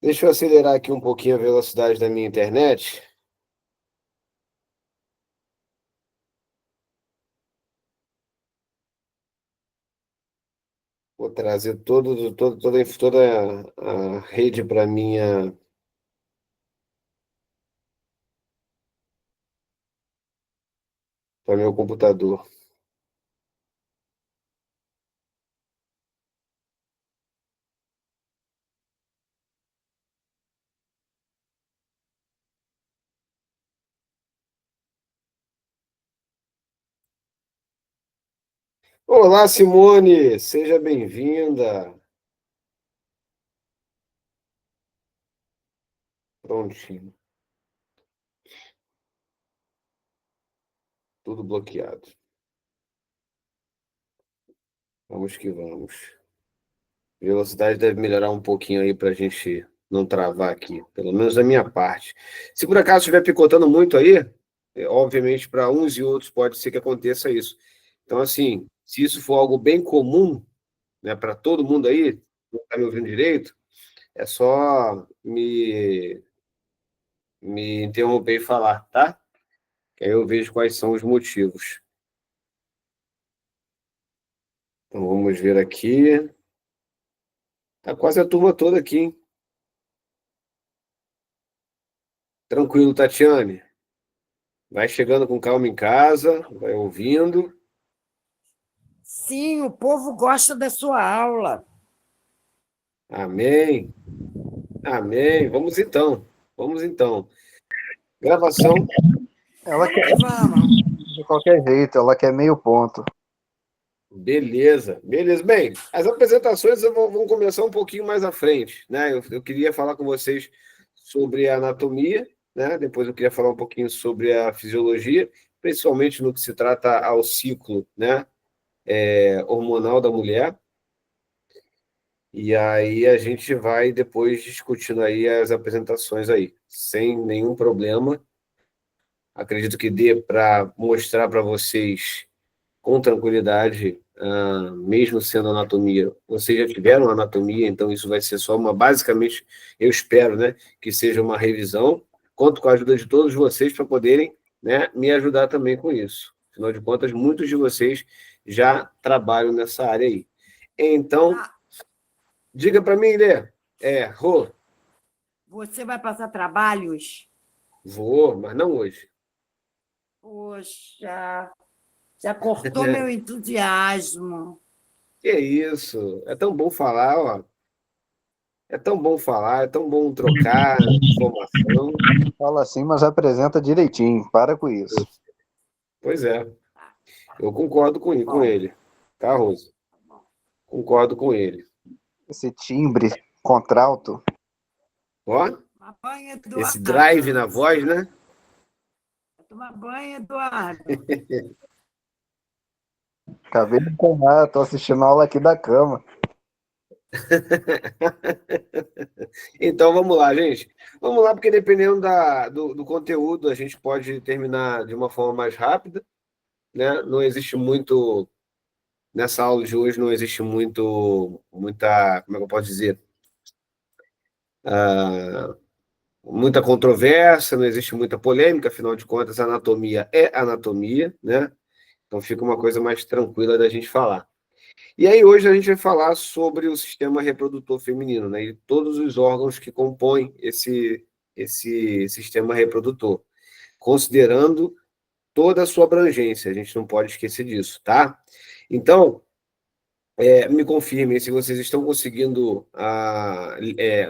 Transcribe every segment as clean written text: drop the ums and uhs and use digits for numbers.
Deixa eu acelerar aqui um pouquinho a velocidade da minha internet. Vou trazer toda a rede para meu computador. Olá, Simone, seja bem-vinda. Prontinho, tudo bloqueado. Vamos que vamos. A velocidade deve melhorar um pouquinho aí para a gente não travar aqui, pelo menos da minha parte. Se por acaso estiver picotando muito aí, obviamente para uns e outros pode ser que aconteça isso. Então, assim, se isso for algo bem comum, né, para todo mundo aí, não está me ouvindo direito, é só me interromper e falar, tá? Que aí eu vejo quais são os motivos. Então vamos ver aqui. Tá quase a turma toda aqui, hein? Tranquilo, Tatiane. Vai chegando com calma em casa, vai ouvindo. Sim, o povo gosta da sua aula. Amém. Amém. Vamos então. Vamos então. Gravação. Ela quer Vamos. de qualquer jeito, ela quer meio ponto. Beleza, beleza. Bem, as apresentações vão começar um pouquinho mais à frente, né? Eu queria falar com vocês sobre a anatomia, né? Depois eu queria falar um pouquinho sobre a fisiologia, principalmente no que se trata ao ciclo, né? Hormonal da mulher. E aí a gente vai depois discutindo aí as apresentações aí, sem nenhum problema. Acredito que dê para mostrar para vocês com tranquilidade, mesmo sendo anatomia. Vocês já tiveram anatomia, então isso vai ser só basicamente, eu espero, né, que seja uma revisão. Conto com a ajuda de todos vocês para poderem, né, me ajudar também com isso. Afinal de contas, muitos de vocês já trabalham nessa área aí. Então, Ah, diga para mim, Lê. Rô, você vai passar trabalhos? vou, mas não hoje. Poxa, já cortou meu entusiasmo. Que isso? É tão bom falar, ó. É tão bom falar, é tão bom trocar informação. Fala assim, mas apresenta direitinho. Para com isso. Pois é, eu concordo com Bom, ele, tá, Rosa? Concordo com ele. Esse timbre contralto. Ó, tomar banho, esse drive na Eduardo. voz, né? Tomar banho, Eduardo. Acabei de tomar, tô assistindo a aula aqui da cama. Então vamos lá, gente. Vamos lá, porque dependendo do conteúdo, a gente pode terminar de uma forma mais rápida, né? Não existe muito, nessa aula de hoje, não existe muita, como é que eu posso dizer? Muita controvérsia, não existe muita polêmica, afinal de contas, anatomia é anatomia, né? Então fica uma coisa mais tranquila da gente falar. E aí hoje a gente vai falar sobre o sistema reprodutor feminino, né? E todos os órgãos que compõem esse sistema reprodutor, considerando toda a sua abrangência, a gente não pode esquecer disso, tá? Então, me confirmem se vocês estão conseguindo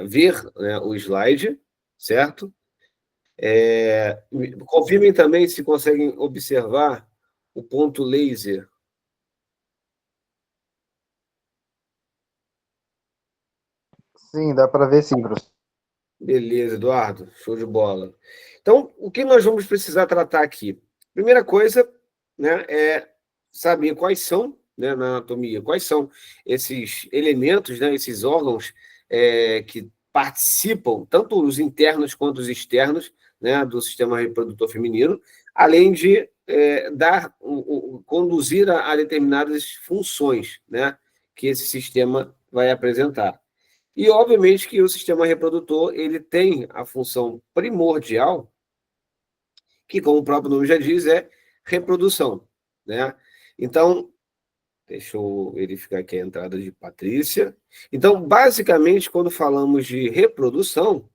ver, né, o slide, certo? Confirmem também se conseguem observar o ponto laser. Sim, dá para ver sim, professor. Beleza, Eduardo, show de bola. Então, o que nós vamos precisar tratar aqui? Primeira coisa, né, é saber quais são, né, na anatomia, quais são esses elementos, né, esses órgãos que participam, tanto os internos quanto os externos, né, do sistema reprodutor feminino, além de conduzir a determinadas funções, né, que esse sistema vai apresentar. E, obviamente, que o sistema reprodutor ele tem a função primordial, que, como o próprio nome já diz, é reprodução, né? Então, deixa eu verificar aqui a entrada de Patrícia. Então, basicamente, quando falamos de reprodução,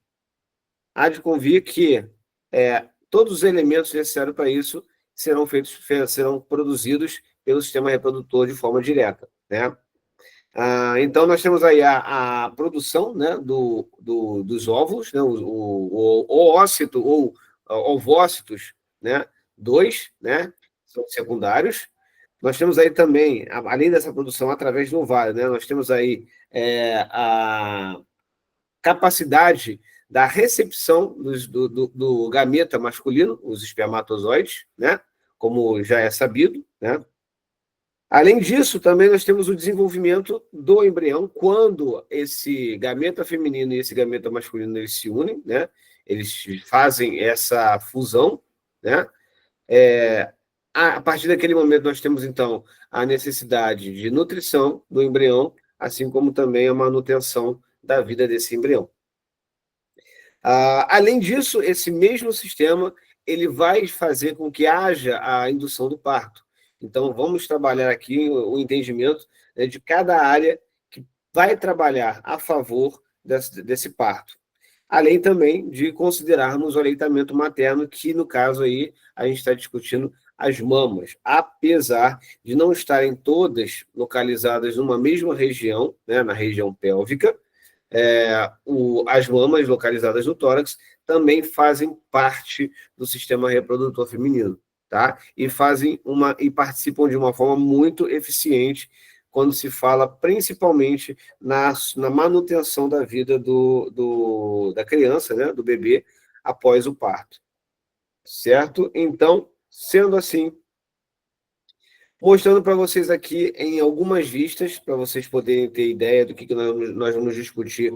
há de convir que todos os elementos necessários para isso serão produzidos pelo sistema reprodutor de forma direta, né? Então, nós temos aí a produção, né, dos óvulos, né, o oócito ou ovócitos, né, dois, né, são secundários. Nós temos aí também, além dessa produção através do ovário, né, nós temos aí a capacidade da recepção do gameta masculino, os espermatozoides, né, como já é sabido, né? Além disso, também nós temos o desenvolvimento do embrião, quando esse gameta feminino e esse gameta masculino eles se unem, né? Eles fazem essa fusão, né? A partir daquele momento, nós temos, então, a necessidade de nutrição do embrião, assim como também a manutenção da vida desse embrião. Além disso, esse mesmo sistema ele vai fazer com que haja a indução do parto. Então, vamos trabalhar aqui o entendimento, né, de cada área que vai trabalhar a favor desse parto. Além também de considerarmos o aleitamento materno, que no caso aí a gente está discutindo as mamas, apesar de não estarem todas localizadas numa mesma região, né, na região pélvica, as mamas localizadas no tórax também fazem parte do sistema reprodutor feminino, tá? E participam de uma forma muito eficiente quando se fala principalmente na manutenção da vida da criança, né, do bebê, após o parto. Certo? Então, sendo assim, mostrando para vocês aqui em algumas vistas, para vocês poderem ter ideia do que nós vamos discutir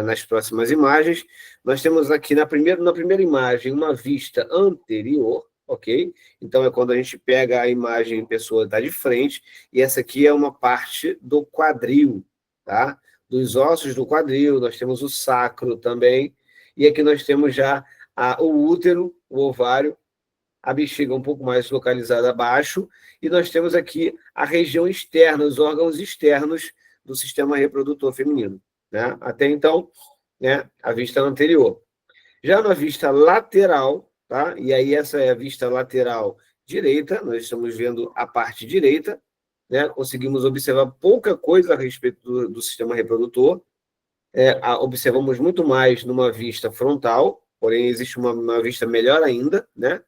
nas próximas imagens. Nós temos aqui na primeira imagem uma vista anterior, ok? Então é quando a gente pega a imagem, a pessoa está de frente, e essa aqui é uma parte do quadril, tá? Dos ossos do quadril, nós temos o sacro também, e aqui nós temos já o útero, o ovário, a bexiga um pouco mais localizada abaixo, e nós temos aqui a região externa, os órgãos externos do sistema reprodutor feminino, né? Até então, né, a vista anterior. Já na vista lateral, tá? E aí essa é a vista lateral direita, nós estamos vendo a parte direita, né? Conseguimos observar pouca coisa a respeito do sistema reprodutor, observamos muito mais numa vista frontal, porém existe uma vista melhor ainda, né?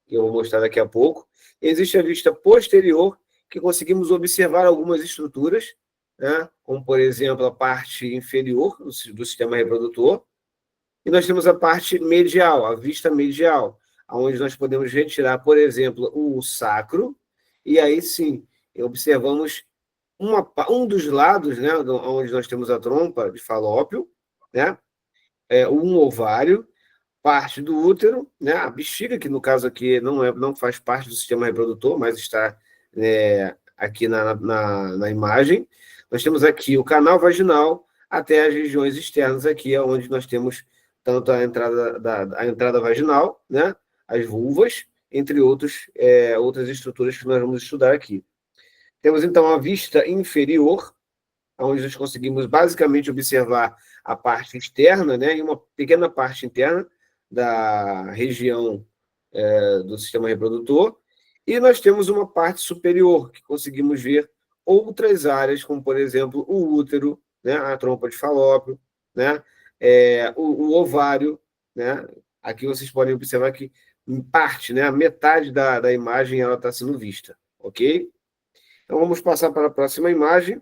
Que eu vou mostrar daqui a pouco. Existe a vista posterior, que conseguimos observar algumas estruturas, né? Como, por exemplo, a parte inferior do sistema reprodutor. E nós temos a parte medial, a vista medial, onde nós podemos retirar, por exemplo, o sacro, e aí sim, observamos um dos lados, né, onde nós temos a trompa de falópio, né? Um ovário, parte do útero, né? A bexiga, que no caso aqui não faz parte do sistema reprodutor, mas está aqui na imagem. Nós temos aqui o canal vaginal até as regiões externas aqui, onde nós temos tanto a entrada vaginal, né? As vulvas, entre outras estruturas que nós vamos estudar aqui. Temos, então, a vista inferior, onde nós conseguimos basicamente observar a parte externa, né? E uma pequena parte interna da região do sistema reprodutor, e nós temos uma parte superior, que conseguimos ver outras áreas, como, por exemplo, o útero, né, a trompa de falópio, né, o ovário, né? Aqui vocês podem observar que, em parte, né, a metade da imagem ela está sendo vista, ok? Então, vamos passar para a próxima imagem.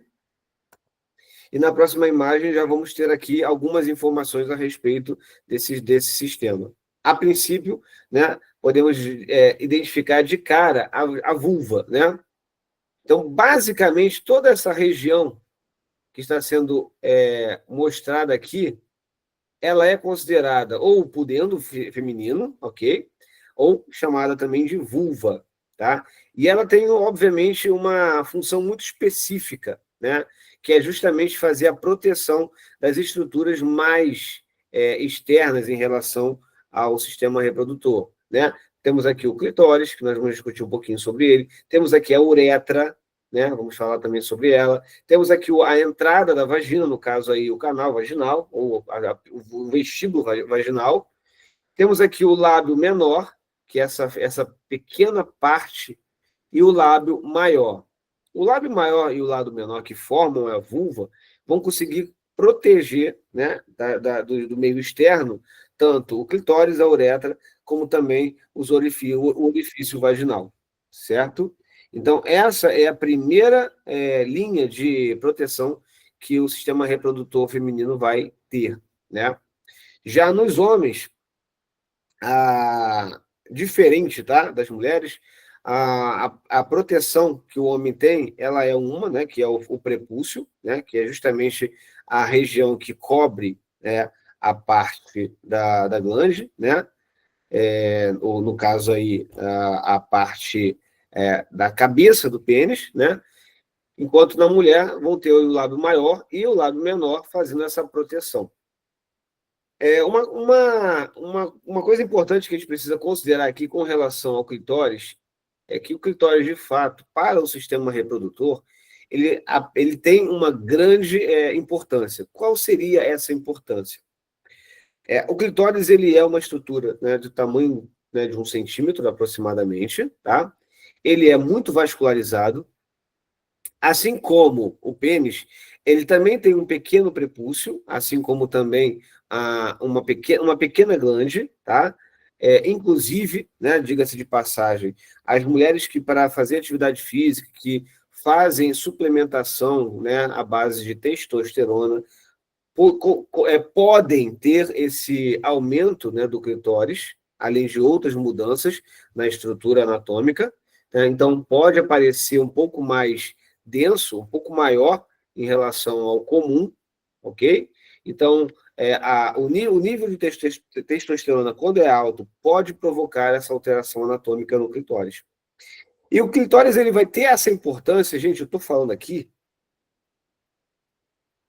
E na próxima imagem já vamos ter aqui algumas informações a respeito desse sistema. A princípio, né, podemos identificar de cara a vulva, né? Então, basicamente, toda essa região que está sendo mostrada aqui, ela é considerada ou o pudendo feminino, ok? Ou chamada também de vulva, tá? E ela tem, obviamente, uma função muito específica, né? que é justamente fazer a proteção das estruturas mais externas em relação ao sistema reprodutor, né? Temos aqui o clitóris, que nós vamos discutir um pouquinho sobre ele. Temos aqui a uretra, né? Vamos falar também sobre ela. Temos aqui a entrada da vagina, no caso aí o canal vaginal, ou o vestíbulo vaginal. Temos aqui o lábio menor, que é essa pequena parte, e o lábio maior. O lábio maior e o lábio menor, que formam a vulva, vão conseguir proteger, né, do meio externo, tanto o clitóris, a uretra, como também o orifício vaginal, certo? Então, essa é a primeira linha de proteção que o sistema reprodutor feminino vai ter, né? Já nos homens, diferente, tá, das mulheres, a proteção que o homem tem, ela é uma, né, que é o prepúcio, né, que é justamente a região que cobre a parte da glande, né, ou no caso aí a parte da cabeça do pênis, né, enquanto na mulher vão ter o lábio maior e o lábio menor fazendo essa proteção. Uma coisa importante que a gente precisa considerar aqui com relação ao clitóris é que o clitóris, de fato, para o sistema reprodutor, ele tem uma grande importância. Qual seria essa importância? O clitóris ele é uma estrutura, né, do tamanho, né, de 1 centímetro aproximadamente, tá? Ele é muito vascularizado, assim como o pênis, ele também tem um pequeno prepúcio, assim como também uma pequena glande, tá? Inclusive, né, diga-se de passagem, as mulheres que, para fazer atividade física, que fazem suplementação, né, à base de testosterona, podem ter esse aumento, né, do clitóris, além de outras mudanças na estrutura anatômica, né? Então, pode aparecer um pouco mais denso, um pouco maior em relação ao comum, ok? Então, o nível de testosterona, quando é alto, pode provocar essa alteração anatômica no clitóris. E o clitóris ele vai ter essa importância, gente, eu estou falando aqui,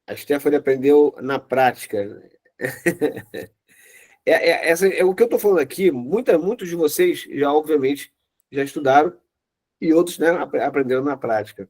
a Stephanie aprendeu na prática. O que eu estou falando aqui, muitos de vocês já, obviamente, já estudaram e outros, né, aprenderam na prática.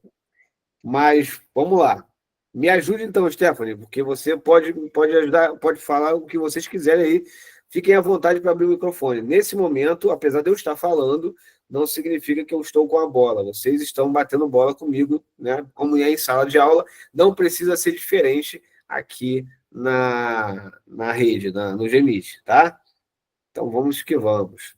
Mas, vamos lá. Me ajude então, Stephanie, porque você pode ajudar, pode falar o que vocês quiserem aí. Fiquem à vontade para abrir o microfone. Nesse momento, apesar de eu estar falando, não significa que eu estou com a bola. Vocês estão batendo bola comigo, né? Como é em sala de aula, não precisa ser diferente aqui na rede, no Gmeet, tá? Então, vamos que vamos.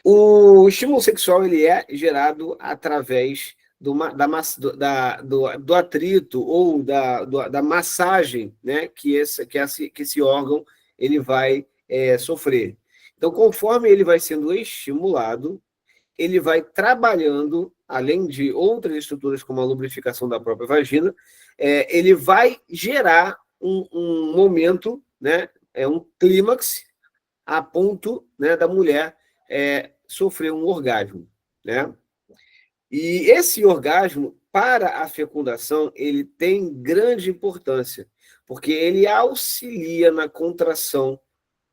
O estímulo sexual ele é gerado através do atrito ou da massagem, né, que esse órgão ele vai sofrer. Então, conforme ele vai sendo estimulado, ele vai trabalhando, além de outras estruturas como a lubrificação da própria vagina, ele vai gerar um momento, né, um clímax, a ponto, né, da mulher sofrer um orgasmo, né? E esse orgasmo, para a fecundação, ele tem grande importância, porque ele auxilia na contração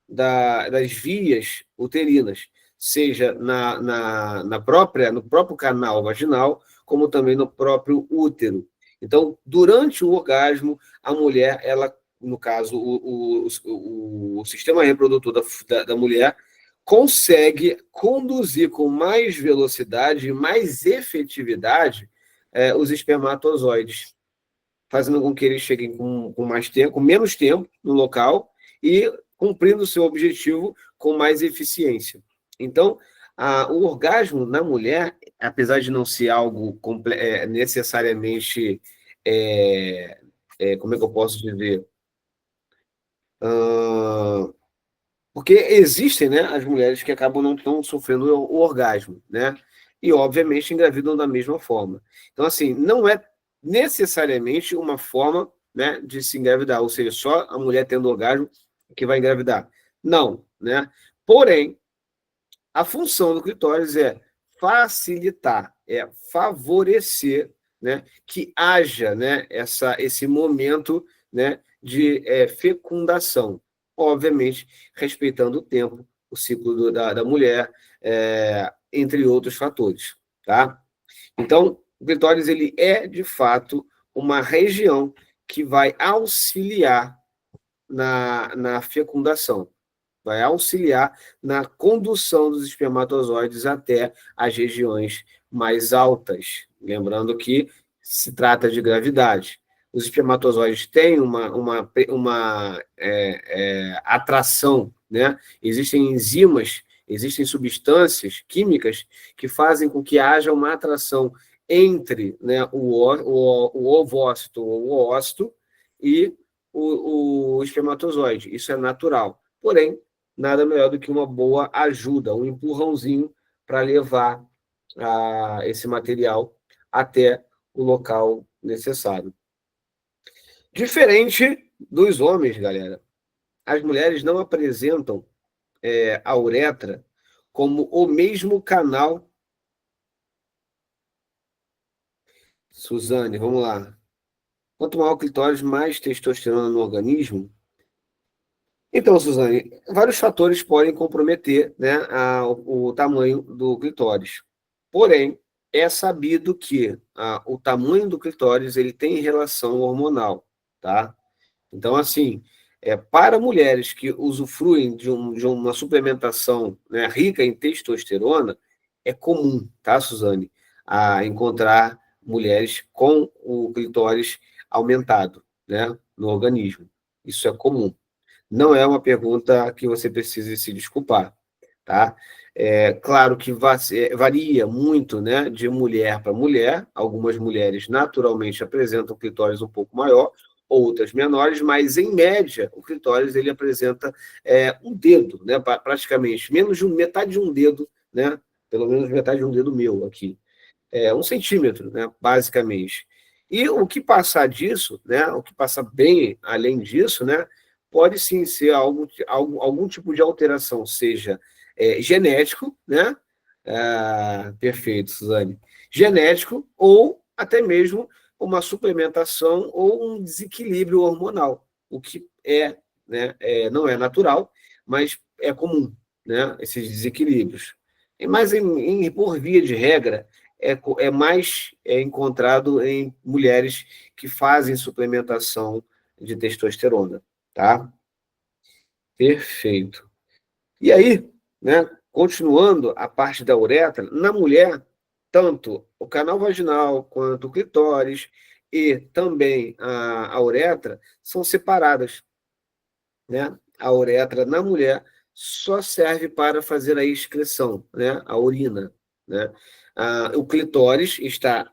das vias uterinas, seja no próprio canal vaginal, como também no próprio útero. Então, durante o orgasmo, a mulher, ela, no caso, o sistema reprodutor da mulher, consegue conduzir com mais velocidade e mais efetividade os espermatozoides, fazendo com que eles cheguem com mais tempo, com menos tempo no local e cumprindo o seu objetivo com mais eficiência. Então, o orgasmo na mulher, apesar de não ser algo necessariamente, como é que eu posso dizer? Porque existem, né, as mulheres que acabam não estão sofrendo o orgasmo, né? E, obviamente, engravidam da mesma forma. Então, assim, não é necessariamente uma forma, né, de se engravidar, ou seja, só a mulher tendo orgasmo que vai engravidar. Não, né? Porém, a função do clitóris é facilitar, favorecer né, que haja, né, esse momento, né, de fecundação. Obviamente, respeitando o tempo, o ciclo da mulher, entre outros fatores. Tá? Então, o clitóris ele é, de fato, uma região que vai auxiliar na fecundação, vai auxiliar na condução dos espermatozoides até as regiões mais altas. Lembrando que se trata de gravidade. Os espermatozoides têm uma atração, né? Existem enzimas, existem substâncias químicas que fazem com que haja uma atração entre, né, o ovócito ou o ócito e o espermatozoide. Isso é natural. Porém, nada melhor do que uma boa ajuda, um empurrãozinho para levar esse material até o local necessário. Diferente dos homens, galera, as mulheres não apresentam a uretra como o mesmo canal. Suzane, vamos lá. Quanto maior o clitóris, mais testosterona no organismo. Então, Suzane, vários fatores podem comprometer, né, o tamanho do clitóris. Porém, é sabido que o tamanho do clitóris ele tem relação hormonal, tá? Então, assim, para mulheres que usufruem de uma suplementação, né, rica em testosterona, é comum, tá, Suzane, a encontrar mulheres com o clitóris aumentado, né, no organismo. Isso é comum. Não é uma pergunta que você precise se desculpar, tá? É claro que varia muito, né, de mulher para mulher. Algumas mulheres naturalmente apresentam clitóris um pouco maior, outras menores, mas em média o clitóris ele apresenta um dedo, né, praticamente menos de metade de um dedo, né? Pelo menos metade de um dedo meu aqui. 1 centímetro, né, basicamente. E o que passar disso, né, o que passar bem além disso, né, pode sim ser algum tipo de alteração, seja genético, né? Perfeito, Suzane. Genético ou até mesmo uma suplementação ou um desequilíbrio hormonal, o que né, não é natural, mas é comum, né, esses desequilíbrios. Mas, por via de regra, é mais encontrado em mulheres que fazem suplementação de testosterona, tá? Perfeito. E aí, né, continuando a parte da uretra, na mulher, tanto o canal vaginal quanto o clitóris e também a uretra são separadas, né? A uretra na mulher só serve para fazer a excreção, né? A urina, né? O clitóris está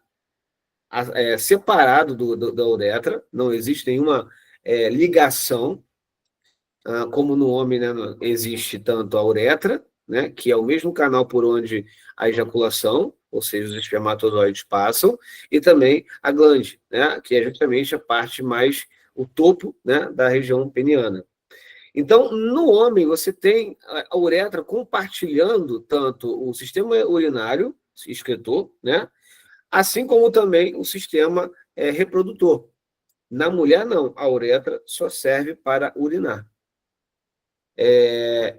separado da uretra, não existe nenhuma ligação, como no homem, né, existe tanto a uretra, né, que é o mesmo canal por onde a ejaculação, ou seja, os espermatozoides passam, e também a glande, né, que é justamente a parte mais, o topo, né, da região peniana. Então, no homem, você tem a uretra compartilhando tanto o sistema urinário, excretor, né, assim como também o sistema reprodutor. Na mulher, não. A uretra só serve para urinar.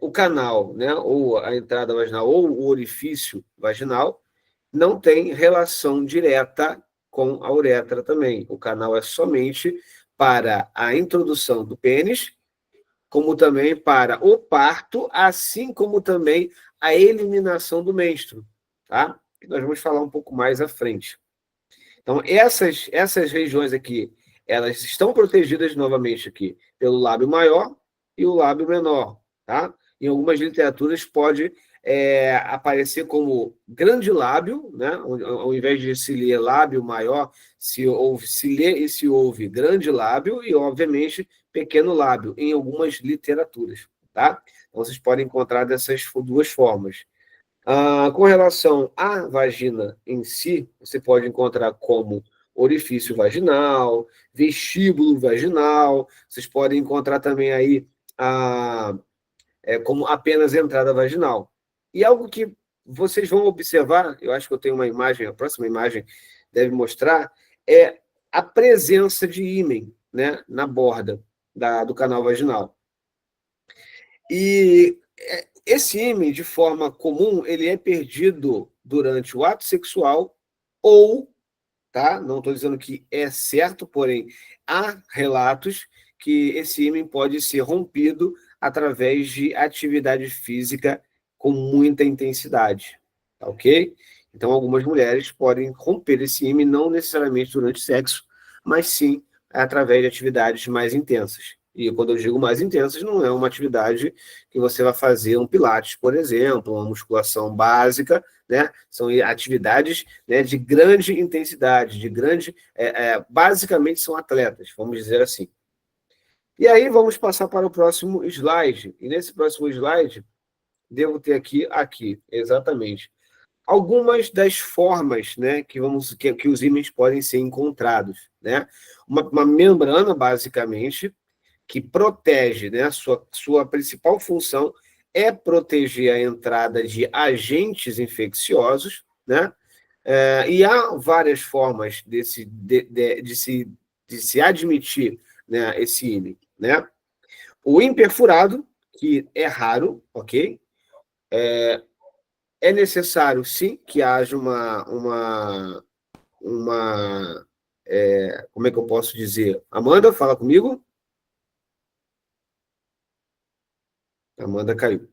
O canal, né, ou a entrada vaginal, ou o orifício vaginal, não tem relação direta com a uretra também. O canal é somente para a introdução do pênis, como também para o parto, assim como também a eliminação do menstruo, tá? Que nós vamos falar um pouco mais à frente. Então, essas regiões aqui, elas estão protegidas novamente aqui pelo lábio maior e o lábio menor, tá? Em algumas literaturas pode aparecer como grande lábio, né? Ao invés de se ler lábio maior, se lê e se ouve grande lábio e, obviamente, pequeno lábio, em algumas literaturas, tá? Então, vocês podem encontrar dessas duas formas. Com relação à vagina em si, você pode encontrar como orifício vaginal, vestíbulo vaginal, vocês podem encontrar também aí como apenas entrada vaginal. E algo que vocês vão observar, eu acho que eu tenho uma imagem, a próxima imagem deve mostrar é a presença de ímen, né, na borda do canal vaginal. E esse ímen, de forma comum, ele é perdido durante o ato sexual ou, tá? Não estou dizendo que é certo, porém, há relatos que esse ímen pode ser rompido através de atividade física com muita intensidade, tá ok? Então, algumas mulheres podem romper esse ímen não necessariamente durante o sexo, mas sim através de atividades mais intensas. E quando eu digo mais intensas, não é uma atividade que você vai fazer um pilates, por exemplo, uma musculação básica, né? São atividades, né, de grande intensidade, de grande... basicamente são atletas, vamos dizer assim. E aí vamos passar para o próximo slide. E nesse próximo slide, devo ter aqui, exatamente, algumas das formas, né, que os ímãs podem ser encontrados, né? Uma membrana, basicamente, que protege, né, sua principal função é proteger a entrada de agentes infecciosos, né? E há várias formas de se admitir, né, esse ímã, né? O imperfurado, que é raro, ok? É necessário, sim, que haja como é que eu posso dizer? Amanda, fala comigo. Amanda caiu.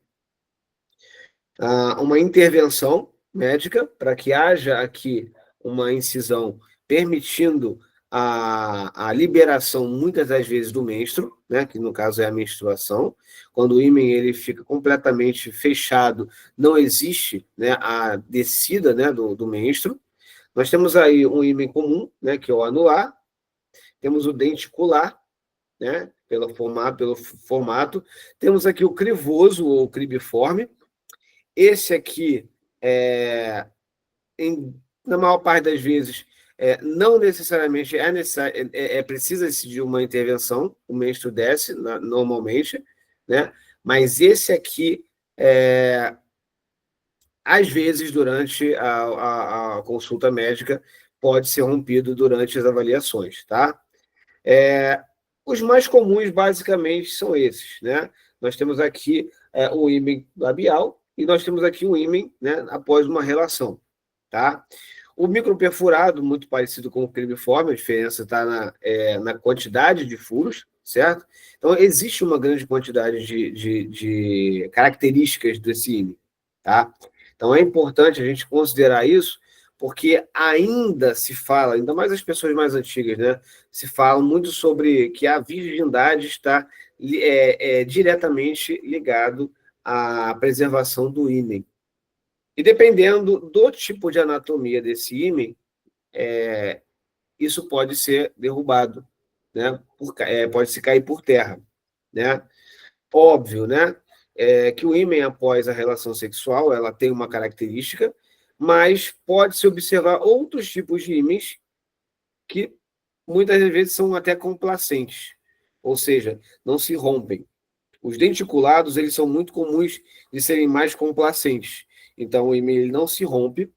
Uma intervenção médica para que haja aqui uma incisão permitindo a liberação, muitas das vezes, do menstruo, né, que no caso é a menstruação. Quando o ímen ele fica completamente fechado, não existe, né, a descida, né, do menstruo. Nós temos aí um ímen comum, né, que é o anular, temos o denticular, né, pelo formato, temos aqui o crivoso ou cribiforme. Esse aqui, na maior parte das vezes, não necessariamente precisa de uma intervenção, o menstruo desce normalmente, né? Mas esse aqui, às vezes, durante a consulta médica, pode ser rompido durante as avaliações, tá? Os mais comuns, basicamente, são esses, né? Nós temos aqui o ímen labial e nós temos aqui o ímen, né, após uma relação, tá? O microperfurado, muito parecido com o cribiforme, a diferença está na quantidade de furos, certo? Então, existe uma grande quantidade de características desse ímen, tá? Então, é importante a gente considerar isso, porque ainda se fala, ainda mais as pessoas mais antigas, né? Se fala muito sobre que a virgindade está diretamente ligado à preservação do ímen. E dependendo do tipo de anatomia desse ímen, isso pode ser derrubado, né? Pode se cair por terra, né? Óbvio, né? Que o ímen após a relação sexual, ela tem uma característica, mas pode-se observar outros tipos de ímens que muitas vezes são até complacentes, ou seja, não se rompem. Os denticulados, eles são muito comuns de serem mais complacentes. Então, o ímen ele não se rompe,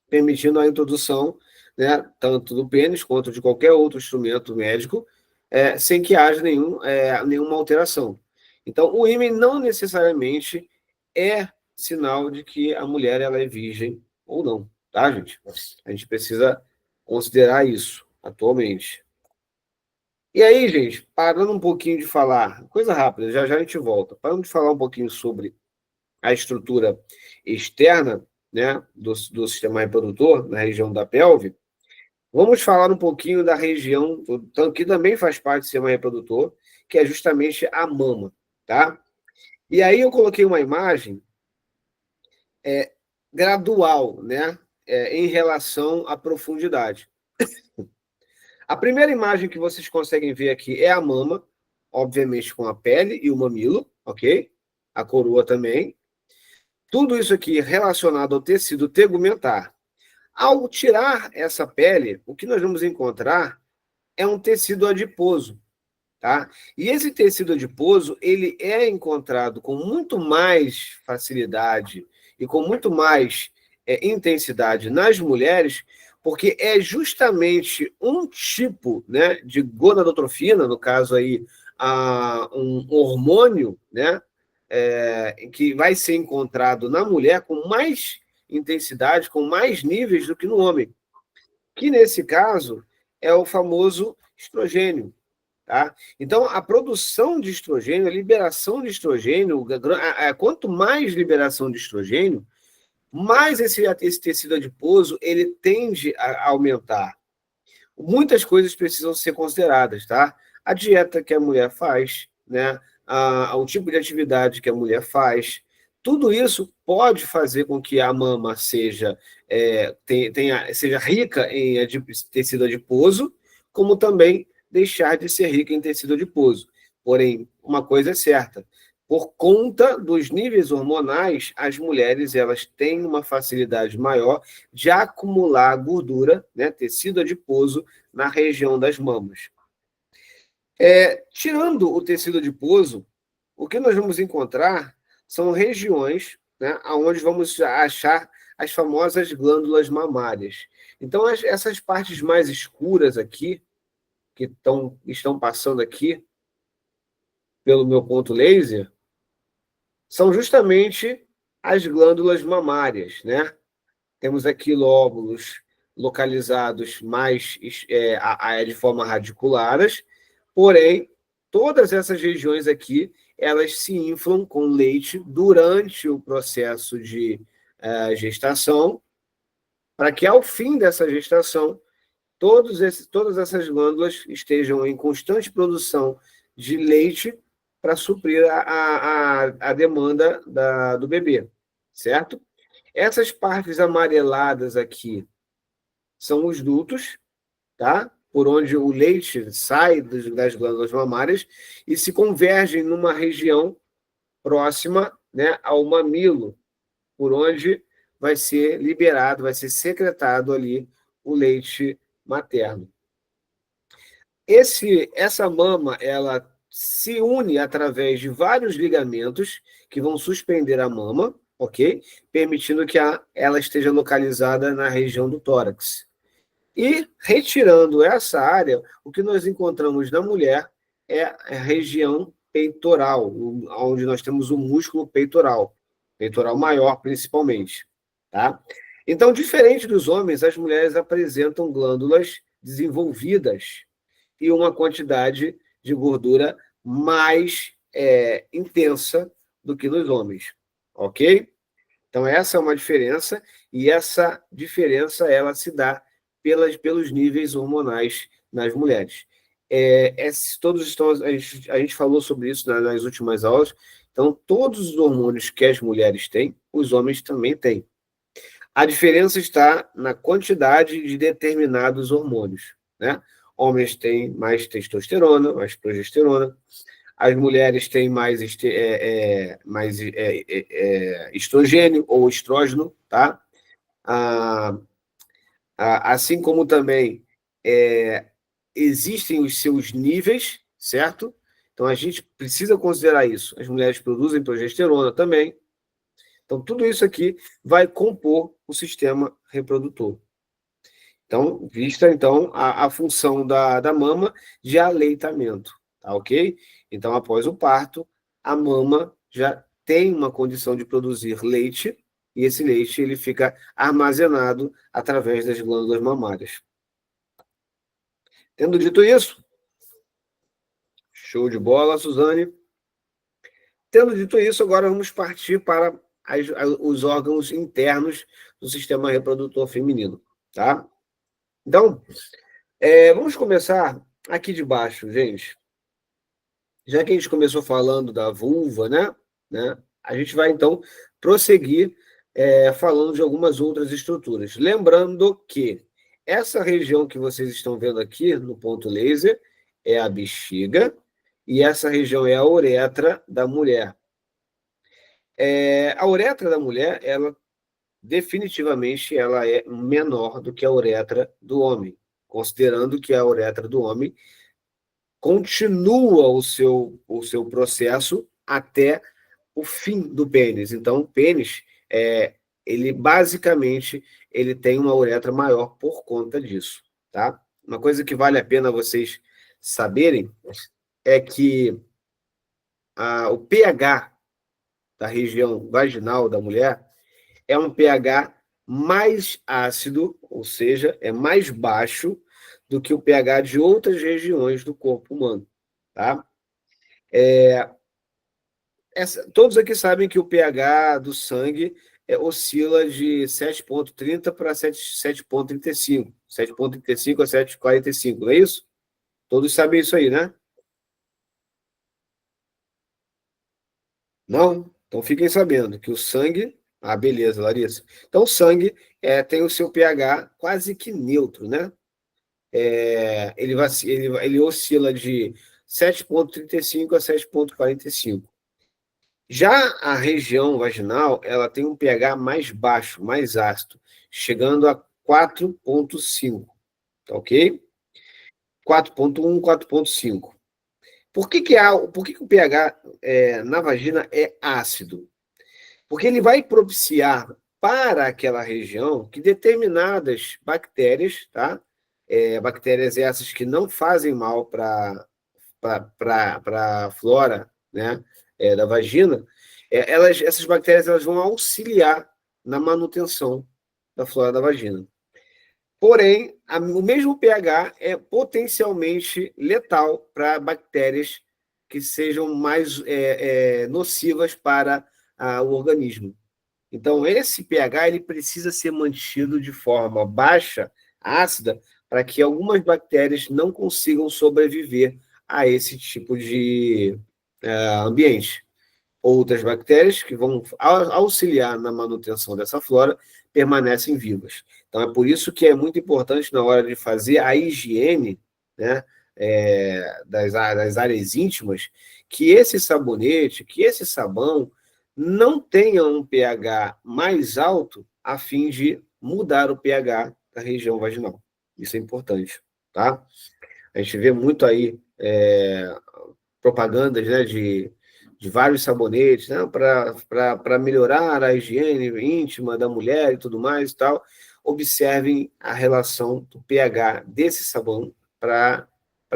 permitindo a introdução, né, tanto do pênis quanto de qualquer outro instrumento médico, sem que haja nenhuma alteração. Então, o ímen não necessariamente é sinal de que a mulher ela é virgem ou não, tá, gente? A gente precisa considerar isso atualmente. E aí, gente, parando um pouquinho de falar, coisa rápida, já já a gente volta, parando de falar um pouquinho sobre a estrutura externa, né, do sistema reprodutor, na região da pelve, vamos falar um pouquinho da região, que também faz parte do sistema reprodutor, que é justamente a mama, tá? E aí eu coloquei uma imagem gradual, né, em relação à profundidade. A primeira imagem que vocês conseguem ver aqui é a mama, obviamente com a pele e o mamilo, ok? A coroa também. Tudo isso aqui relacionado ao tecido tegumentar. Ao tirar essa pele, o que nós vamos encontrar é um tecido adiposo, tá? E esse tecido adiposo, ele é encontrado com muito mais facilidade e com muito mais intensidade nas mulheres, porque é justamente um tipo, né, de gonadotrofina, no caso aí, um hormônio, né, que vai ser encontrado na mulher com mais intensidade, com mais níveis do que no homem, que nesse caso é o famoso estrogênio. Tá? Então, a produção de estrogênio, a liberação de estrogênio, quanto mais liberação de estrogênio, mais esse tecido adiposo ele tende a aumentar. Muitas coisas precisam ser consideradas, tá? A dieta que a mulher faz, né? O tipo de atividade que a mulher faz, tudo isso pode fazer com que a mama seja rica em tecido adiposo, como também deixar de ser rica em tecido adiposo. Porém, uma coisa é certa, por conta dos níveis hormonais, as mulheres elas têm uma facilidade maior de acumular gordura, né, tecido adiposo, na região das mamas. Tirando o tecido adiposo, o que nós vamos encontrar são regiões, né, onde vamos achar as famosas glândulas mamárias. Então, essas partes mais escuras aqui, que estão passando aqui pelo meu ponto laser, são justamente as glândulas mamárias, né? Temos aqui lóbulos localizados mais de forma radiculares, porém, todas essas regiões aqui, elas se inflam com leite durante o processo de gestação, para que ao fim dessa gestação, todas essas glândulas estejam em constante produção de leite para suprir a demanda do bebê, certo? Essas partes amareladas aqui são os dutos, tá? Por onde o leite sai das glândulas mamárias e se convergem numa região próxima, né, ao mamilo, por onde vai ser liberado, vai ser secretado ali o leite materno. Essa mama, ela se une através de vários ligamentos que vão suspender a mama, ok? Permitindo que ela esteja localizada na região do tórax. E, retirando essa área, o que nós encontramos na mulher é a região peitoral, onde nós temos o músculo peitoral maior, principalmente. Tá? Então, diferente dos homens, as mulheres apresentam glândulas desenvolvidas e uma quantidade de gordura mais intensa do que nos homens, ok? Então, essa é uma diferença, e essa diferença ela se dá pelos níveis hormonais nas mulheres. A gente falou sobre isso nas últimas aulas, então, todos os hormônios que as mulheres têm, os homens também têm. A diferença está na quantidade de determinados hormônios, né? Homens têm mais testosterona, mais progesterona. As mulheres têm mais estrogênio ou estrógeno, tá? Assim como também existem os seus níveis, certo? Então, a gente precisa considerar isso. As mulheres produzem progesterona também. Então, tudo isso aqui vai compor o sistema reprodutor. Então, vista a função da mama de aleitamento, tá ok? Então, após o parto, a mama já tem uma condição de produzir leite, e esse leite ele fica armazenado através das glândulas mamárias. Tendo dito isso, show de bola, Suzane. Tendo dito isso, agora vamos partir para os órgãos internos do sistema reprodutor feminino, tá? Então, vamos começar aqui de baixo, gente. Já que a gente começou falando da vulva, né? A gente vai, então, prosseguir falando de algumas outras estruturas. Lembrando que essa região que vocês estão vendo aqui no ponto laser é a bexiga, e essa região é a uretra da mulher. A uretra da mulher, ela definitivamente ela é menor do que a uretra do homem, considerando que a uretra do homem continua o seu processo até o fim do pênis. Então, o pênis, ele basicamente ele tem uma uretra maior por conta disso, tá? Uma coisa que vale a pena vocês saberem é que o pH da região vaginal da mulher é um pH mais ácido, ou seja, é mais baixo do que o pH de outras regiões do corpo humano, tá? Todos aqui sabem que o pH do sangue oscila de 7,30 para 7,35. 7,35 a 7,45, não é isso? Todos sabem isso aí, né? Não? Então fiquem sabendo que o sangue... Ah, beleza, Larissa. Então o sangue tem o seu pH quase que neutro, né? Ele oscila de 7,35 a 7,45. Já a região vaginal, ela tem um pH mais baixo, mais ácido, chegando a 4,5, tá ok? 4,1, 4,5. Por que o pH na vagina é ácido? Porque ele vai propiciar para aquela região que determinadas bactérias, tá? Bactérias essas que não fazem mal para a flora, né, da vagina, essas bactérias elas vão auxiliar na manutenção da flora da vagina. Porém, o mesmo pH é potencialmente letal para bactérias que sejam mais nocivas para o organismo. Então, esse pH ele precisa ser mantido de forma baixa, ácida, para que algumas bactérias não consigam sobreviver a esse tipo de ambiente. Outras bactérias que vão auxiliar na manutenção dessa flora permanecem vivas. Então, é por isso que é muito importante, na hora de fazer a higiene, né, das áreas íntimas, que esse sabonete, que esse sabão não tenha um pH mais alto a fim de mudar o pH da região vaginal. Isso é importante, tá? A gente vê muito aí propagandas, né, de vários sabonetes, né, para melhorar a higiene íntima da mulher e tudo mais e tal. Observem a relação do pH desse sabão para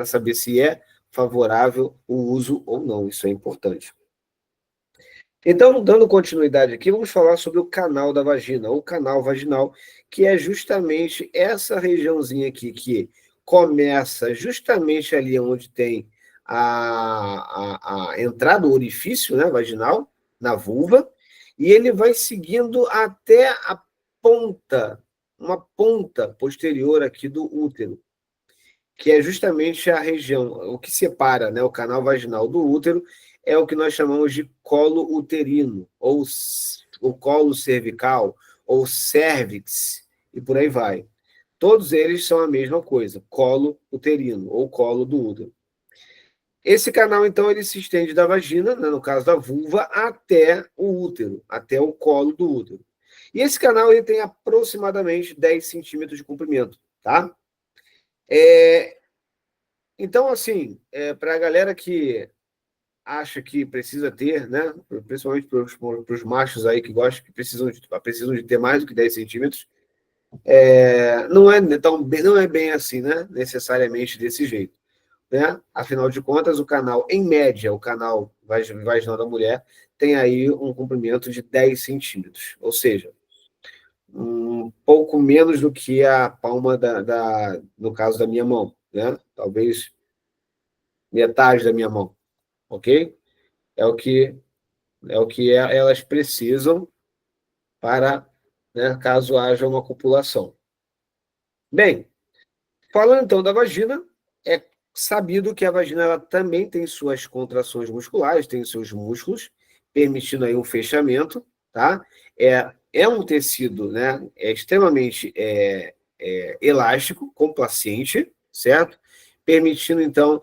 saber se é favorável o uso ou não. Isso é importante. Então, dando continuidade aqui, vamos falar sobre o canal da vagina, ou canal vaginal, que é justamente essa regiãozinha aqui, que começa justamente ali onde tem a entrada, o orifício, né, vaginal, na vulva, e ele vai seguindo até a ponta, uma ponta posterior aqui do útero, que é justamente a região, o que separa, né, o canal vaginal do útero, é o que nós chamamos de colo uterino, ou o colo cervical, ou cervix, e por aí vai. Todos eles são a mesma coisa, colo uterino, ou colo do útero. Esse canal, então, ele se estende da vagina, né, no caso da vulva, até o útero, até o colo do útero. E esse canal ele tem aproximadamente 10 centímetros de comprimento, tá? Então, assim, para a galera que acha que precisa ter, né, principalmente para os machos aí que gostam, que precisam de ter mais do que 10 centímetros, não é bem assim, né, necessariamente desse jeito. Né? Afinal de contas, o canal, em média, o canal vaginal da mulher tem aí um comprimento de 10 centímetros, ou seja, um pouco menos do que a palma no caso da minha mão, né? Talvez metade da minha mão, ok? É o que elas precisam para, né, caso haja uma copulação. Bem, falando então da vagina, é sabido que a vagina ela também tem suas contrações musculares, tem seus músculos, permitindo aí um fechamento, tá? É um tecido, né, extremamente elástico, complacente, certo? Permitindo, então,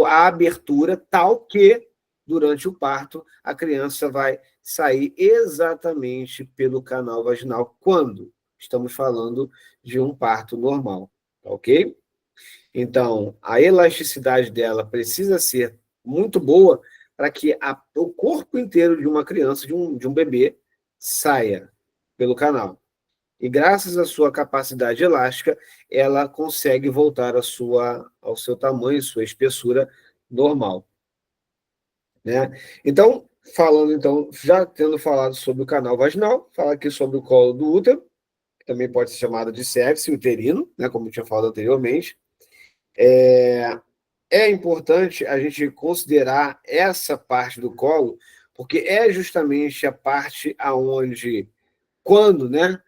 a abertura tal que, durante o parto, a criança vai sair exatamente pelo canal vaginal, quando estamos falando de um parto normal, tá ok? Então, a elasticidade dela precisa ser muito boa para que o corpo inteiro de uma criança, de um bebê, saia pelo canal. E graças à sua capacidade elástica, ela consegue voltar ao seu tamanho, sua espessura normal, né? Então, já tendo falado sobre o canal vaginal, fala aqui sobre o colo do útero, que também pode ser chamado de cérvix uterino, né, como eu tinha falado anteriormente. É importante a gente considerar essa parte do colo, porque é justamente a parte aonde, quando, né,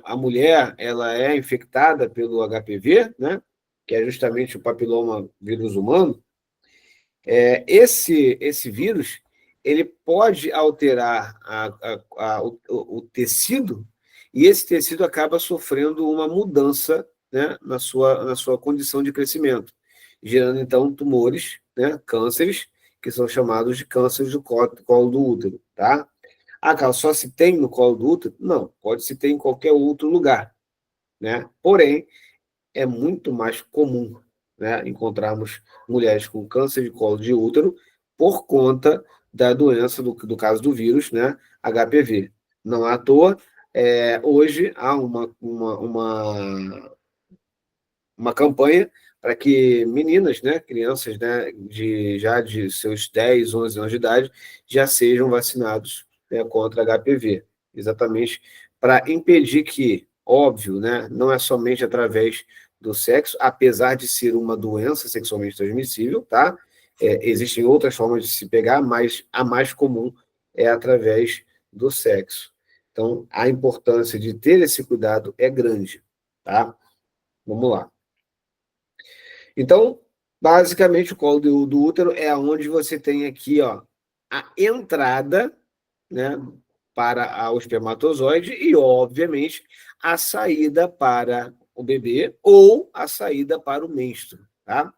a mulher ela é infectada pelo HPV, né, que é justamente o papiloma vírus humano, esse vírus ele pode alterar o tecido, e esse tecido acaba sofrendo uma mudança, né, na sua condição de crescimento, gerando, então, tumores, né, cânceres, que são chamados de cânceres do colo do útero. Tá? Ah, Carlos, só se tem no colo do útero? Não, pode se ter em qualquer outro lugar. Né? Porém, é muito mais comum, né, encontrarmos mulheres com câncer de colo de útero por conta da doença, do caso do vírus, né, HPV. Não à toa, hoje há uma campanha para que meninas, né, crianças, né, já de seus 10, 11 anos de idade, já sejam vacinados, né, contra HPV. Exatamente para impedir que, óbvio, né, não é somente através do sexo, apesar de ser uma doença sexualmente transmissível, tá? Existem outras formas de se pegar, mas a mais comum é através do sexo. Então, a importância de ter esse cuidado é grande, tá? Vamos lá. Então, basicamente, o colo do útero é onde você tem aqui, ó, a entrada, né, para o espermatozoide e, obviamente, a saída para o bebê ou a saída para o menstruo, tá?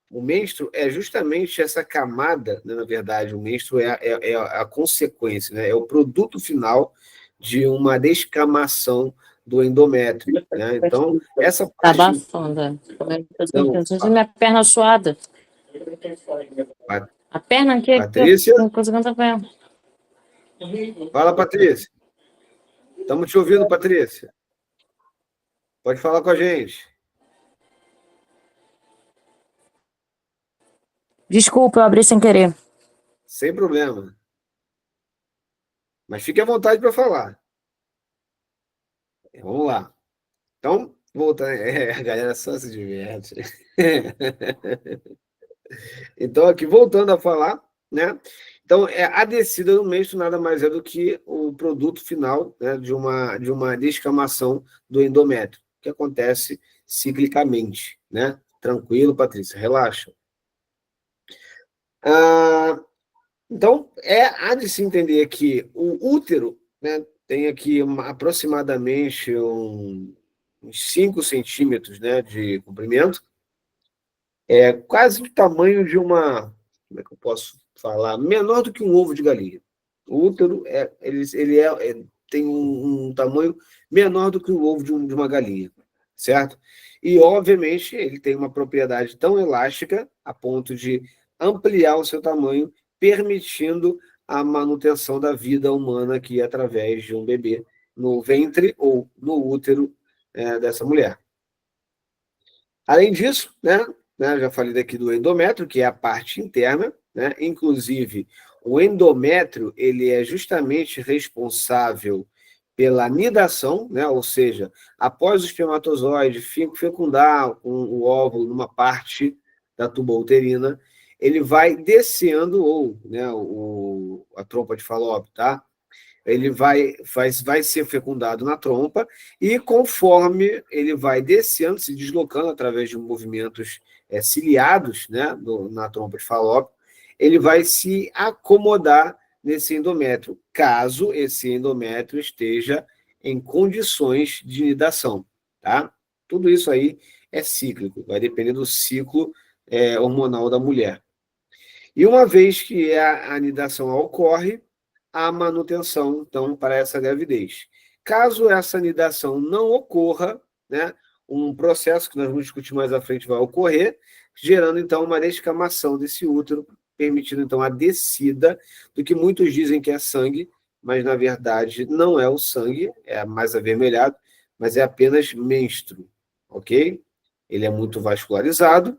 O menstruo é justamente essa camada, né, na verdade, o menstruo é a consequência, né, é o produto final de uma descamação do endométrio, né? Então, essa Tá parte... abafando. Então, Minha perna suada. A perna aqui, Patrícia? não consigo andar com ela. Fala, Patrícia. Estamos te ouvindo, Patrícia. Pode falar com a gente. Desculpa, eu abri sem querer. Sem problema. Mas fique à vontade para falar. Vamos lá. Então, voltando. A galera só se diverte. Então, aqui, voltando a falar, né? Então, a descida do menstruo nada mais é do que o produto final, né, de uma descamação do endométrio, que acontece ciclicamente, né? Tranquilo, Patrícia, relaxa. Então, há de se entender que o útero, né, tem aqui aproximadamente uns 5 centímetros, né, de comprimento, quase do tamanho de como é que eu posso falar? Menor do que um ovo de galinha. O útero tem um tamanho menor do que o ovo de uma galinha, certo? E, obviamente, ele tem uma propriedade tão elástica a ponto de ampliar o seu tamanho, permitindo a manutenção da vida humana aqui através de um bebê no ventre ou no útero dessa mulher. Além disso, né, já falei daqui do endométrio, que é a parte interna, né? Inclusive, o endométrio ele é justamente responsável pela nidação, né? Ou seja, após o espermatozoide fecundar com o óvulo numa parte da tuba uterina, ele vai descendo, ou, né, a trompa de Falópio, tá? Ele vai ser fecundado na trompa e conforme ele vai descendo, se deslocando através de movimentos ciliados, né, na trompa de Falópio, ele vai se acomodar nesse endométrio, caso esse endométrio esteja em condições de nidação, tá? Tudo isso aí é cíclico, vai depender do ciclo hormonal da mulher. E uma vez que a anidação ocorre, a manutenção, então, para essa gravidez. Caso essa anidação não ocorra, né, um processo que nós vamos discutir mais à frente vai ocorrer, gerando, então, uma descamação desse útero, permitindo, então, a descida do que muitos dizem que é sangue, mas na verdade não é o sangue, é mais avermelhado, mas é apenas menstruo, ok? Ele é muito vascularizado,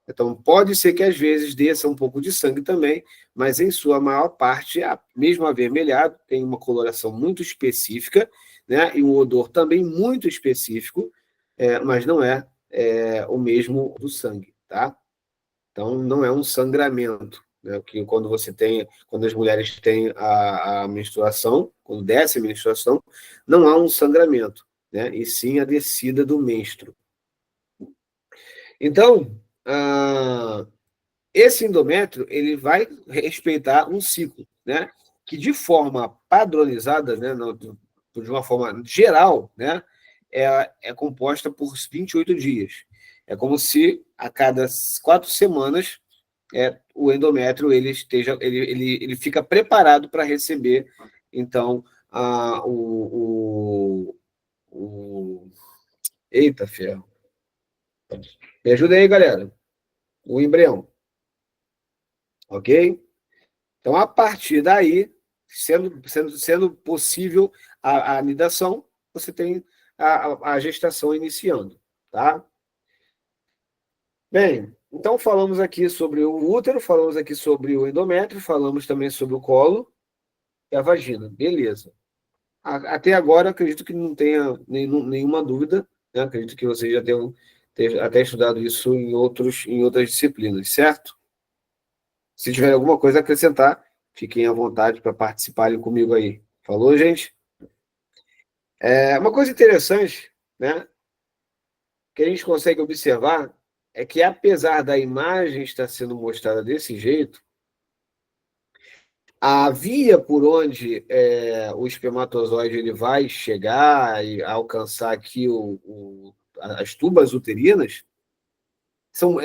então pode ser que às vezes desça um pouco de sangue também, mas em sua maior parte, mesmo avermelhado, tem uma coloração muito específica, né? E um odor também muito específico, mas não é, o mesmo do sangue, tá? Então não é um sangramento, né? Que quando as mulheres têm a menstruação, quando desce a menstruação, não há um sangramento, né? E sim a descida do menstruo. Então, esse endométrio ele vai respeitar um ciclo, né? Que de forma padronizada, né? De uma forma geral, né? É composta por 28 dias. É como se a cada 4 semanas o endométrio ele fica preparado para receber, então, eita, ferro. Me ajuda aí, galera. O embrião. Ok? Então, a partir daí, sendo possível a anidação, você tem a gestação iniciando, tá? Bem, então falamos aqui sobre o útero, falamos aqui sobre o endométrio, falamos também sobre o colo e a vagina. Beleza. Até agora, acredito que não tenha nenhuma dúvida, né? Acredito que vocês já tenham até estudado isso em outras disciplinas, certo? Se tiver alguma coisa a acrescentar, fiquem à vontade para participarem comigo aí. Falou, gente? Uma coisa interessante, né, que a gente consegue observar é que, apesar da imagem estar sendo mostrada desse jeito, a via por onde o espermatozoide ele vai chegar e alcançar aqui as tubas uterinas são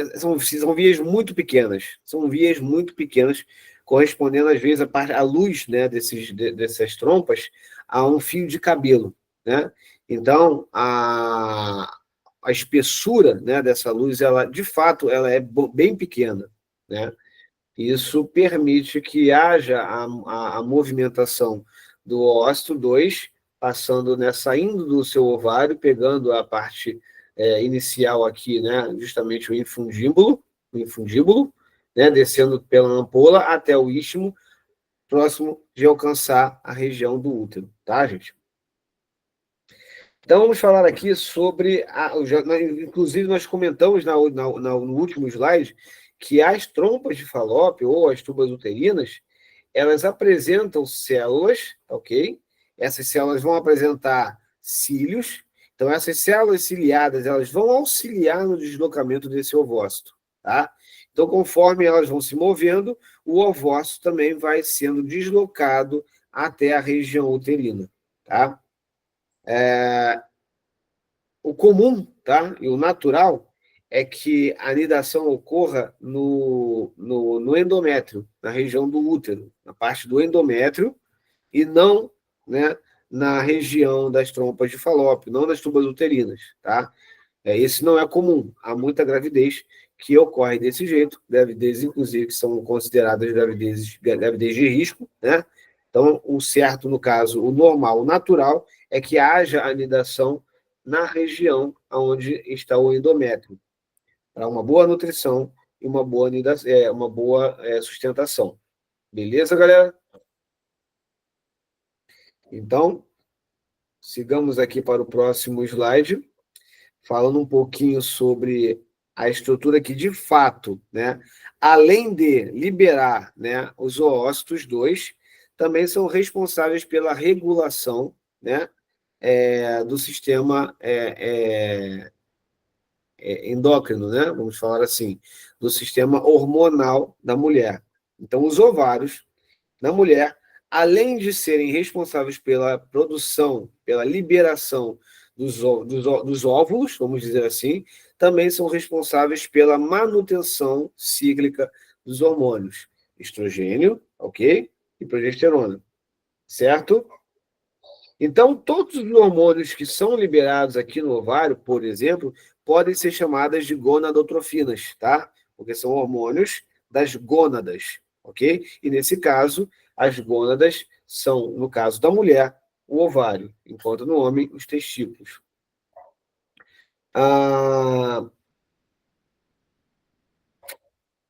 vias muito pequenas. São vias muito pequenas, correspondendo, às vezes, à luz, né, dessas trompas a um fio de cabelo, né? Então, a espessura, né, dessa luz, ela, de fato, ela é bem pequena, né? Isso permite que haja a movimentação do ócito 2, saindo do seu ovário, pegando a parte inicial aqui, né, justamente o infundíbulo, né, descendo pela ampola até o istmo, próximo de alcançar a região do útero, tá, gente? Então, vamos falar aqui sobre, inclusive nós comentamos no último slide, que as trompas de Falópio, ou as tubas uterinas, elas apresentam células, ok? Essas células vão apresentar cílios, então essas células ciliadas, elas vão auxiliar no deslocamento desse ovócito, tá? Então, conforme elas vão se movendo, o ovócito também vai sendo deslocado até a região uterina, tá? O comum, tá? E o natural é que a anidação ocorra no endométrio, na região do útero, na parte do endométrio, e não, né, na região das trompas de Falópio, não das tubas uterinas, tá? Esse não é comum. Há muita gravidez que ocorre desse jeito, gravidez, inclusive, que são consideradas gravidez de risco, né? Então, o certo, no caso, o normal, o natural, é que haja anidação na região onde está o endométrio, para uma boa nutrição e uma boa sustentação. Beleza, galera? Então, sigamos aqui para o próximo slide, falando um pouquinho sobre a estrutura que, de fato, né, além de liberar, né, os oócitos 2, também são responsáveis pela regulação, né, do sistema endócrino, né, vamos falar assim, do sistema hormonal da mulher. Então, os ovários na mulher, além de serem responsáveis pela produção, pela liberação dos óvulos, vamos dizer assim, também são responsáveis pela manutenção cíclica dos hormônios estrogênio, ok? E progesterona, certo? Então, todos os hormônios que são liberados aqui no ovário, por exemplo, podem ser chamadas de gonadotrofinas, tá? Porque são hormônios das gônadas, ok? E nesse caso, as gônadas são, no caso da mulher, o ovário, enquanto no homem, os testículos.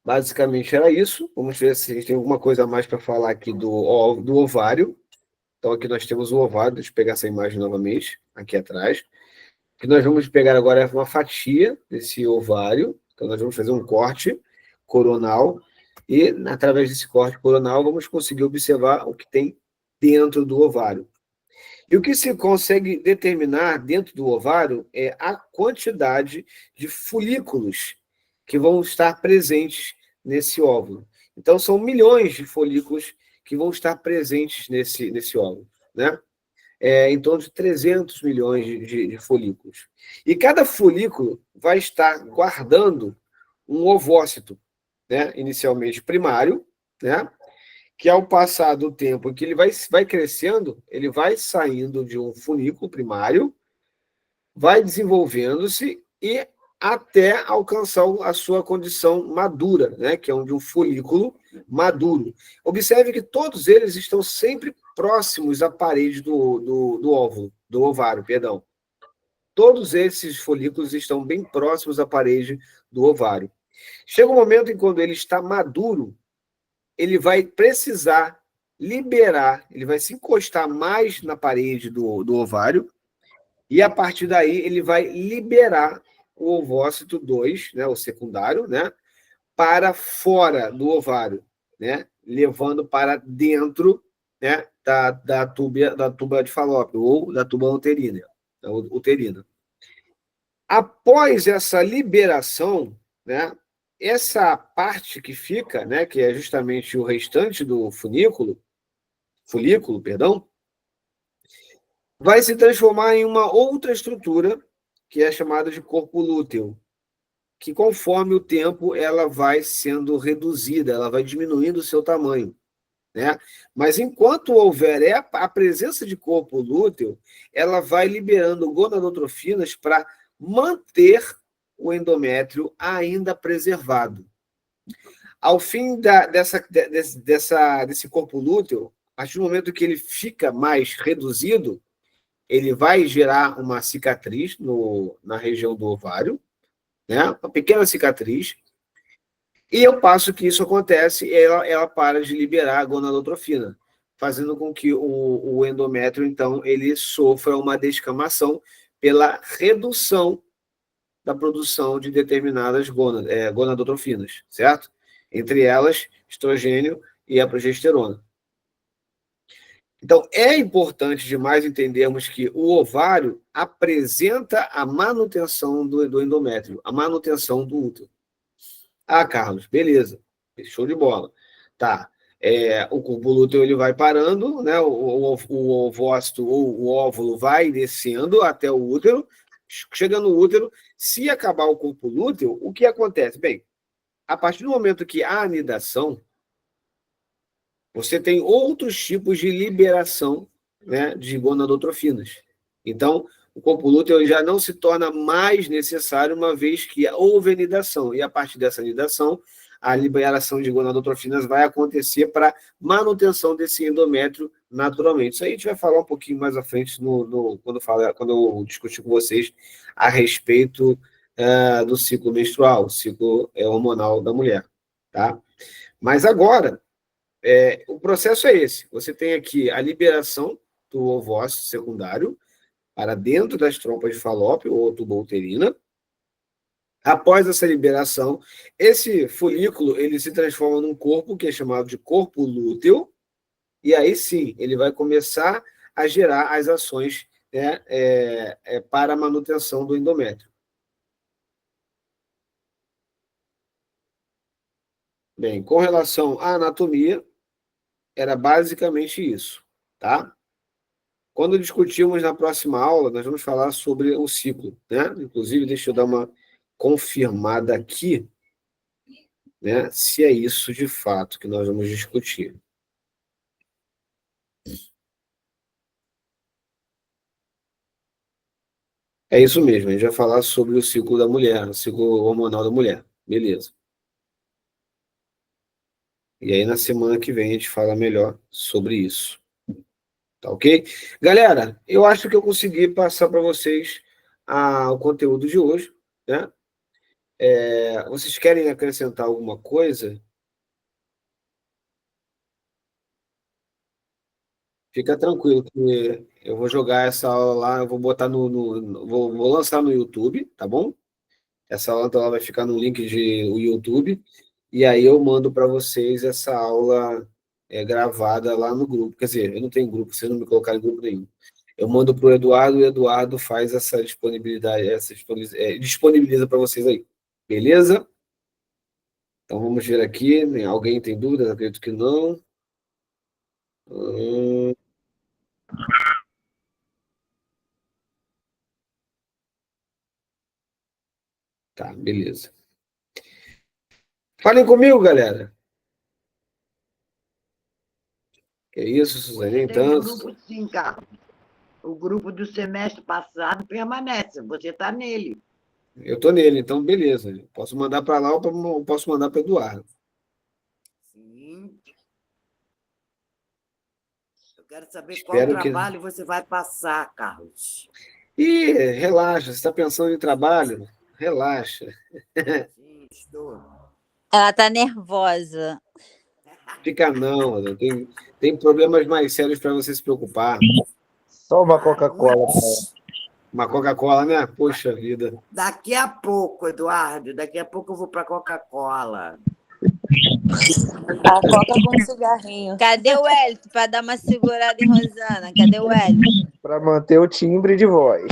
Basicamente era isso. Vamos ver se a gente tem alguma coisa a mais para falar aqui do ovário. Então, aqui nós temos o ovário. Deixa eu pegar essa imagem novamente, aqui atrás. O que nós vamos pegar agora é uma fatia desse ovário. Então, nós vamos fazer um corte coronal. E, através desse corte coronal, vamos conseguir observar o que tem dentro do ovário. E o que se consegue determinar dentro do ovário é a quantidade de folículos que vão estar presentes nesse óvulo. Então, são milhões de folículos que vão estar presentes nesse óvulo, né? Em torno de 300 milhões de folículos. E cada folículo vai estar guardando um ovócito, né? Inicialmente primário, né? Que ao passar do tempo que ele vai crescendo, ele vai saindo de um folículo primário, vai desenvolvendo-se e até alcançar a sua condição madura, né, que é de um folículo maduro. Observe que todos eles estão sempre próximos à parede do óvulo, do ovário, perdão. Todos esses folículos estão bem próximos à parede do ovário. Chega um momento em quando ele está maduro, ele vai precisar liberar, ele vai se encostar mais na parede do ovário, e a partir daí ele vai liberar o ovócito 2, né, o secundário, né, para fora do ovário, né, levando para dentro, né, da tuba de Falópio, ou da tuba uterina. Após essa liberação, né, essa parte que fica, né, que é justamente o restante do folículo, perdão, vai se transformar em uma outra estrutura que é chamada de corpo lúteo, que conforme o tempo ela vai sendo reduzida, ela vai diminuindo o seu tamanho, né? Mas enquanto houver a presença de corpo lúteo, ela vai liberando gonadotrofinas para manter o endométrio ainda preservado. Ao fim desse corpo lúteo, a partir do momento que ele fica mais reduzido, ele vai gerar uma cicatriz na região do ovário, né? Uma pequena cicatriz, e ao passo que isso acontece, ela para de liberar a gonadotrofina, fazendo com que o endométrio, então, ele sofra uma descamação pela redução da produção de determinadas gonadotrofinas, certo? Entre elas, estrogênio e a progesterona. Então, é importante demais entendermos que o ovário apresenta a manutenção do endométrio, a manutenção do útero. Ah, Carlos, beleza, show de bola. Tá, o corpo lúteo ele vai parando, né? O ovócito ou o óvulo vai descendo até o útero, chega no útero. Se acabar o corpo lúteo, o que acontece? Bem, a partir do momento que há anidação, você tem outros tipos de liberação, né, de gonadotrofinas. Então, o corpo lúteo já não se torna mais necessário uma vez que houve anidação. E a partir dessa anidação, a liberação de gonadotrofinas vai acontecer para manutenção desse endométrio naturalmente. Isso aí a gente vai falar um pouquinho mais à frente quando eu discutir com vocês a respeito do ciclo menstrual, o ciclo hormonal da mulher. Tá? Mas agora, o processo é esse. Você tem aqui a liberação do ovócito secundário para dentro das trompas de Falópio ou tuba uterina. Após essa liberação, esse folículo ele se transforma num corpo que é chamado de corpo lúteo, e aí sim ele vai começar a gerar as ações, né, para a manutenção do endométrio. Bem, com relação à anatomia, era basicamente isso, tá? Quando discutirmos na próxima aula, nós vamos falar sobre o ciclo, né? Inclusive, deixa eu dar uma confirmada aqui, né? Se é isso de fato que nós vamos discutir. É isso mesmo, a gente vai falar sobre o ciclo da mulher, o ciclo hormonal da mulher. Beleza. E aí, na semana que vem, a gente fala melhor sobre isso. Tá ok? Galera, eu acho que eu consegui passar para vocês o conteúdo de hoje, né? Vocês querem acrescentar alguma coisa? Fica tranquilo que eu vou jogar essa aula lá, eu vou botar vou lançar no YouTube, tá bom? Essa aula então, ela vai ficar no link de o YouTube, e aí eu mando para vocês essa aula gravada lá no grupo. Quer dizer, eu não tenho grupo, vocês não me colocaram em grupo nenhum. Eu mando para o Eduardo faz essa disponibilidade, disponibiliza para vocês aí. Beleza? Então vamos ver aqui. Alguém tem dúvidas? Acredito que não. Tá, beleza. Falem comigo, galera. Que isso, Suzane, Você tem tanto. grupo sim, Carlos. O grupo do semestre passado permanece, você está nele. Eu tô nele, então beleza. Posso mandar para lá ou posso mandar para Eduardo. Sim. Eu quero saber qual Espero que. trabalho você vai passar, Carlos. Ih, relaxa, você está pensando em trabalho? Relaxa. Sim, estou. Ela tá nervosa. Fica não, Adão. Tem problemas mais sérios para você se preocupar. Só uma Coca-Cola. Uma Coca-Cola, né? Poxa vida. Daqui a pouco, Eduardo, daqui a pouco eu vou para a Coca-Cola. A coca com cigarrinho. Cadê o Hélio para dar uma segurada em Rosana? Cadê o Hélio? Para manter o timbre de voz.